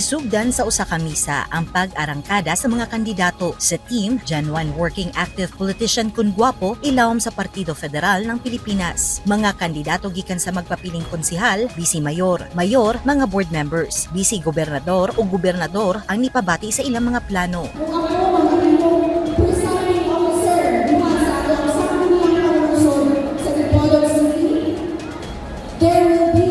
Gisugdan sa usa ka misa ang pag-arangkada sa mga kandidato sa team Gen 1 Working Active Politician kun Guwapo ilawom sa Partido Federal ng Pilipinas. Mga kandidato gikan sa magpapiling konsihal, bisi mayor, mga board members, bisi gobernador o gobernador ang nipabati sa ilang mga plano. There will be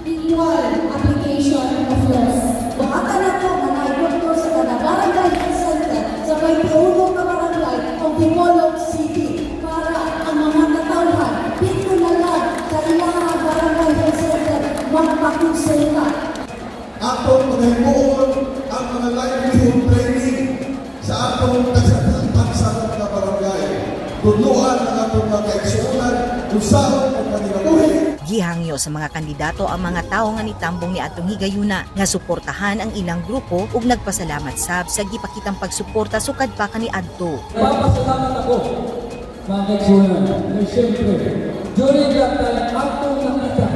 equal application of laws. Baka na po na naibot sa barangay center sa may piulong na barangay o Bacolod City para ang mga katawhan dito na lang sa ilang barangay center magpakonsulta. Atong maghimuon ang mga livelihood training sa atong tagsatang na barangay. Tuluan ang atong mga kaigsuunan kung saan ang kaninabuhi. Gihangyo sa mga kandidato ang mga tawo nga nitambong ni atong higayuna nga suportahan ang ilang grupo ug nagpasalamat sab sa gipakitang pagsuporta sukad pa kaniadto. Papasalamat ako, mga kaigsuunan, na siyempre, during that time, atong nakita,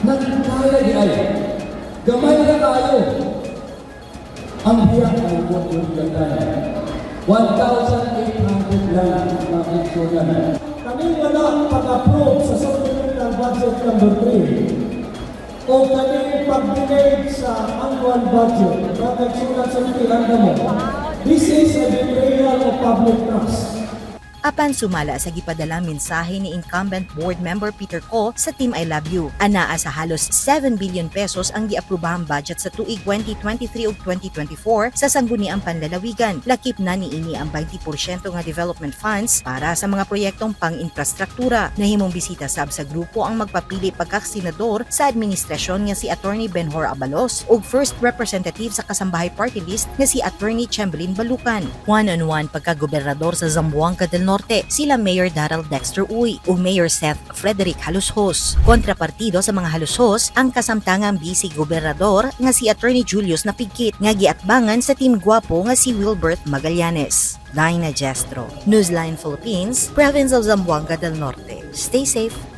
nagkaya di ay, gamay na tayo, ang biyak ng buwan during that time. 1,800 lang, mga kaigsuunan. Kami wala pag-approve sa supplemental budget number 3 o kami pag-delay sa annual budget. Bakit sulat sa Pilanda mo? This is a betrayal of public trust. Apan sumala sa gipadala mensahe ni incumbent board member Peter Co sa Team I Love You. Anaa sa halos 7 billion pesos ang giaprobahang budget sa tuig 2023 ug 2024 sa sangguniang panlalawigan. Lakip na niini ang 20% nga development funds para sa mga proyektong pang-infrastruktura. Nahimong bisita sab sa grupo ang magpapili pagkaksenador sa administrasyon nga si Attorney Benhur Abalos ug first representative sa kasambahay party list nga si Attorney Chamberlain Balucan. One-on-one pagkagobernador sa Zamboanga del Norte, sila Mayor Daryl Dexter Uy ug Mayor Seth Frederick Halushos. Kontrapartido sa mga Halushos ang kasamtangang vice gobernador nga si Attorney Julius Napigkit nga giatbangan sa Team Guwapo nga si Wilbert Magallanes. Dina Jestro, Newsline Philippines, Province of Zamboanga del Norte. Stay safe.